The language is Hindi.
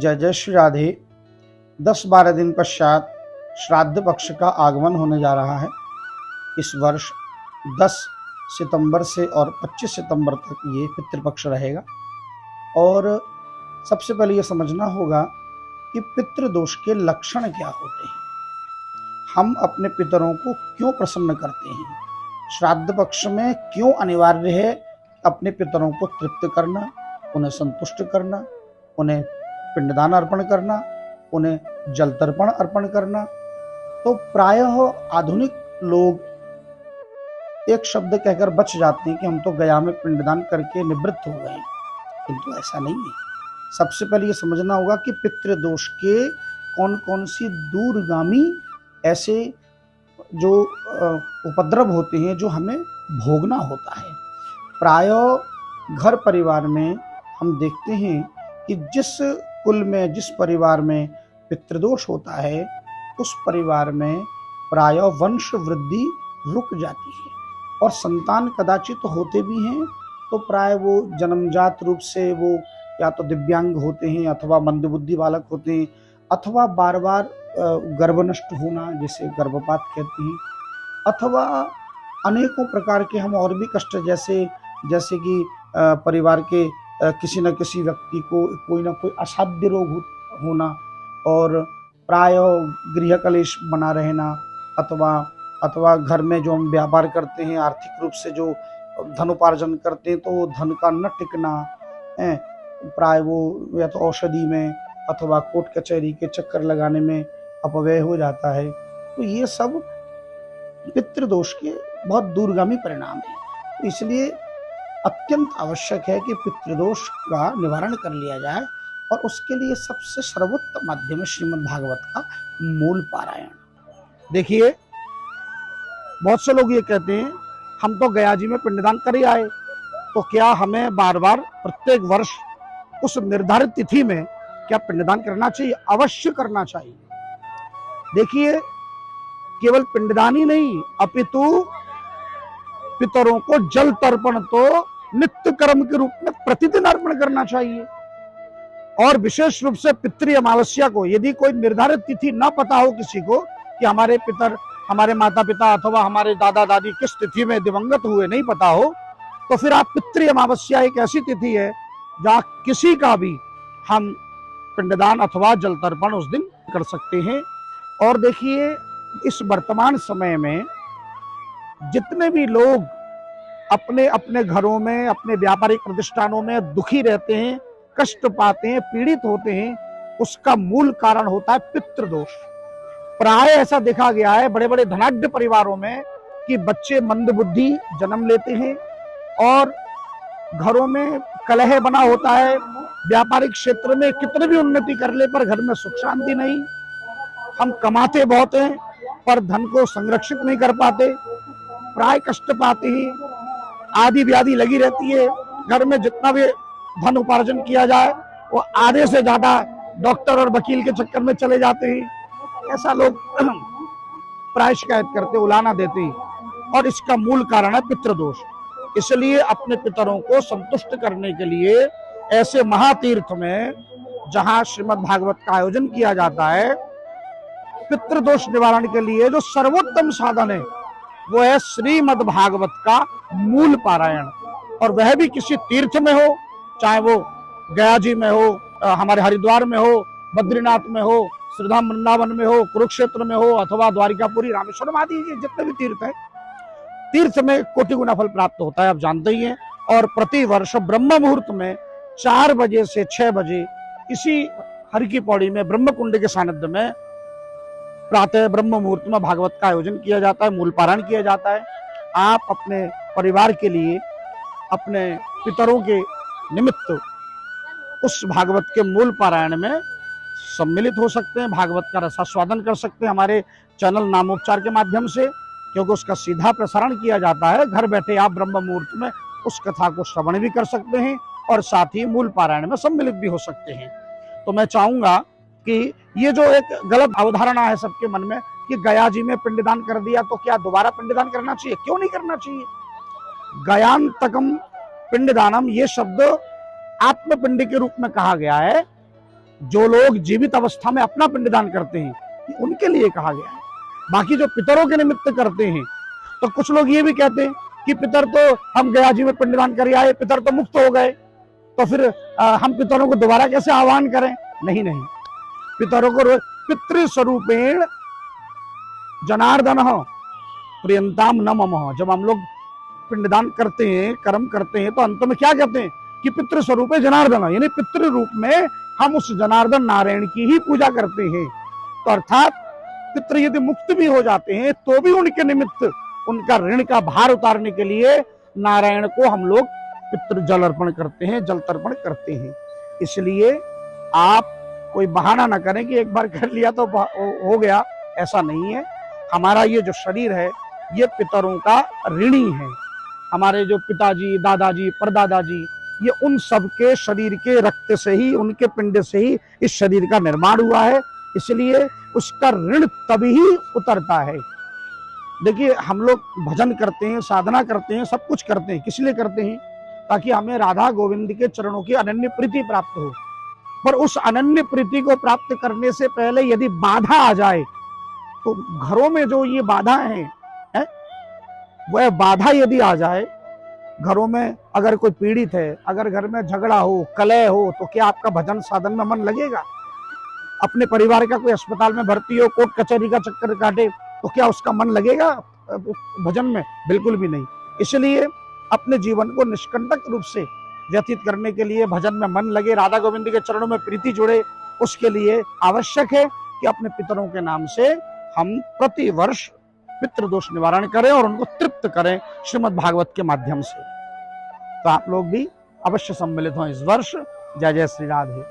जय जय श्री राधे। 10-12 दिन पश्चात श्राद्ध पक्ष का आगमन होने जा रहा है। इस वर्ष 10 सितंबर से और 25 सितंबर तक ये पितृपक्ष रहेगा। और सबसे पहले ये समझना होगा कि पितृदोष के लक्षण क्या होते हैं, हम अपने पितरों को क्यों प्रसन्न करते हैं, श्राद्ध पक्ष में क्यों अनिवार्य है अपने पितरों को तृप्त करना, उन्हें संतुष्ट करना, उन्हें पिंडदान अर्पण करना, उन्हें जल तर्पण अर्पण करना। तो प्रायः आधुनिक लोग एक शब्द कहकर बच जाते हैं कि हम तो गया में पिंडदान करके निवृत्त हो गए, किंतु ऐसा नहीं है। सबसे पहले ये समझना होगा कि पितृदोष के कौन कौन सी दूरगामी ऐसे जो उपद्रव होते हैं जो हमें भोगना होता है। प्रायः घर परिवार में हम देखते हैं कि जिस कुल में, जिस परिवार में पितृदोष होता है, उस परिवार में प्रायः वंश वृद्धि रुक जाती है और संतान कदाचित होते भी हैं तो प्राय वो जन्मजात रूप से वो या तो दिव्यांग होते हैं अथवा मंदबुद्धि बालक होते हैं, अथवा बार बार गर्भ नष्ट होना जिसे गर्भपात कहते हैं, अथवा अनेकों प्रकार के हम और भी कष्ट जैसे कि परिवार के किसी न किसी व्यक्ति को कोई ना कोई असाध्य रोग होना और प्रायः गृह कलेश बना रहना, अथवा घर में जो हम व्यापार करते हैं, आर्थिक रूप से जो धन उपार्जन करते हैं, तो धन का न टिकना, प्राय वो या तो औषधि में अथवा कोर्ट कचहरी के चक्कर लगाने में अपव्यय हो जाता है। तो ये सब पितृदोष के बहुत दूरगामी परिणाम है। तो इसलिए अत्यंत आवश्यक है कि पितृदोष का निवारण कर लिया जाए और उसके लिए सबसे सर्वोत्तम माध्यम है श्रीमद् भागवत का मूल पारायण। देखिए, बहुत से लोग ये कहते हैं हम तो गया जी में पिंडदान कर ही आए, तो क्या हमें बार बार प्रत्येक वर्ष उस निर्धारित तिथि में क्या पिंडदान करना चाहिए? अवश्य करना चाहिए। देखिए, केवल पिंडदान ही नहीं अपितु पितरों को जल तर्पण तो नित्य कर्म के रूप में प्रतिदिन अर्पण करना चाहिए। और विशेष रूप से पितृ अमावस्या को, यदि कोई निर्धारित तिथि न पता हो किसी को कि हमारे पितर, हमारे माता पिता अथवा हमारे दादा दादी किस तिथि में दिवंगत हुए, नहीं पता हो, तो फिर आप पितृ अमावस्या एक ऐसी तिथि है जहाँ किसी का भी हम पिंडदान अथवा जल तर्पण उस दिन कर सकते हैं। और देखिए, इस वर्तमान समय में जितने भी लोग अपने अपने घरों में, अपने व्यापारिक प्रतिष्ठानों में दुखी रहते हैं, कष्ट पाते हैं, पीड़ित होते हैं, उसका मूल कारण होता है पितृदोष। प्राय ऐसा देखा गया है बड़े बड़े धनाढ्य परिवारों में कि बच्चे मंदबुद्धि जन्म लेते हैं और घरों में कलह बना होता है। व्यापारिक क्षेत्र में कितने भी उन्नति कर ले पर घर में सुख शांति नहीं। हम कमाते बहुत हैं पर धन को संरक्षित नहीं कर पाते, प्राय कष्ट पाते हैं, आदि व्याधि लगी रहती है। घर में जितना भी धन उपार्जन किया जाए वो आधे से ज्यादा डॉक्टर और वकील के चक्कर में चले जाते हैं। ऐसा लोग प्राय शिकायत करते, उलाना देते हैं और इसका मूल कारण है पितृदोष। इसलिए अपने पितरों को संतुष्ट करने के लिए ऐसे महातीर्थ में जहां श्रीमद् भागवत का आयोजन किया जाता है, पितृदोष निवारण के लिए जो सर्वोत्तम साधन है वो है श्रीमद् भागवत का मूल पारायण। और वह भी किसी तीर्थ में हो, चाहे वो गया जी में हो, हमारे हरिद्वार में हो, बद्रीनाथ में हो, श्रीधाम वृंदावन में हो, कुरुक्षेत्र में हो, अथवा द्वारिकापुरी, रामेश्वरम आदि जितने भी तीर्थ है, तीर्थ में कोटि गुना फल प्राप्त होता है, आप जानते ही हैं। और प्रति वर्ष ब्रह्म मुहूर्त में 4 बजे से 6 बजे इसी हरि की पौड़ी में ब्रह्म कुंड के सानिध्य में प्रातः ब्रह्म मुहूर्त में भागवत का आयोजन किया जाता है, मूल पारायण किया जाता है। आप अपने परिवार के लिए, अपने पितरों के निमित्त उस भागवत के मूल पारायण में सम्मिलित हो सकते हैं, भागवत का रसास्वादन कर सकते हैं हमारे चैनल नामोपचार के माध्यम से, क्योंकि उसका सीधा प्रसारण किया जाता है। घर बैठे आप ब्रह्म मुहूर्त में उस कथा को श्रवण भी कर सकते हैं और साथ ही मूल पारायण में सम्मिलित भी हो सकते हैं। तो मैं चाहूंगा कि ये जो एक गलत अवधारणा है सबके मन में कि गया जी में पिंडदान कर दिया तो क्या दोबारा पिंडदान करना चाहिए? क्यों नहीं करना चाहिए? गयान्तकम पिंडदानम, ये शब्द आत्मपिंड के रूप में कहा गया है जो लोग जीवित अवस्था में अपना पिंडदान करते हैं, उनके लिए कहा गया है। बाकी जो पितरों के निमित्त करते हैं, तो कुछ लोग ये भी कहते हैं कि पितर तो हम गया जी में पिंडदान कर आए, पितर तो मुक्त हो गए, तो फिर हम पितरों को दोबारा कैसे आह्वान करें? नहीं नहीं, पितरों को पितृस्वरूपेण जनार्दन प्रियंताम न मम। जब हम लोग पिंडदान करते हैं, कर्म करते हैं, तो अंत में क्या कहते हैं कि पितृ स्वरूप जनार्दन, यानी पितृ रूप में हम उस जनार्दन नारायण की ही पूजा करते हैं। तो अर्थात पितृ यदि मुक्त भी हो जाते हैं तो भी उनके निमित्त उनका ऋण का भार उतारने के लिए नारायण को हम लोग पितृ जल अर्पण करते हैं, जल तर्पण करते हैं। इसलिए आप कोई बहाना ना करें कि एक बार कर लिया तो हो गया, ऐसा नहीं है। हमारा ये जो शरीर है ये पितरों का ऋणी है। हमारे जो पिताजी, दादाजी, परदादाजी, ये उन सब के शरीर के रक्त से ही, उनके पिंड से ही इस शरीर का निर्माण हुआ है, इसलिए उसका ऋण तभी ही उतरता है। देखिए, हम लोग भजन करते हैं, साधना करते हैं, सब कुछ करते हैं, किस लिए करते हैं? ताकि हमें राधा गोविंद के चरणों की अनन्य प्रीति प्राप्त हो। पर उस अनन्य प्रीति को प्राप्त करने से पहले यदि बाधा आ जाए, तो घरों में जो ये बाधा है, वह बाधा यदि आ जाए, घरों में अगर कोई पीड़ित है, अगर घर में झगड़ा हो, कलह हो, तो क्या आपका भजन साधन में मन लगेगा? अपने परिवार का कोई अस्पताल में भर्ती हो, कोर्ट कचहरी का चक्कर काटे, तो क्या उसका मन लगेगा भजन में? बिल्कुल भी नहीं। इसलिए अपने जीवन को निष्कंटक रूप से व्यतीत करने के लिए भजन में मन लगे, राधा गोविंद के चरणों में प्रीति जुड़े, उसके लिए आवश्यक है कि अपने पितरों के नाम से हम प्रति वर्ष पितृदोष निवारण करें और उनको तृप्त करें श्रीमद् भागवत के माध्यम से। तो आप लोग भी अवश्य सम्मिलित हों इस वर्ष। जय जय श्री राधे।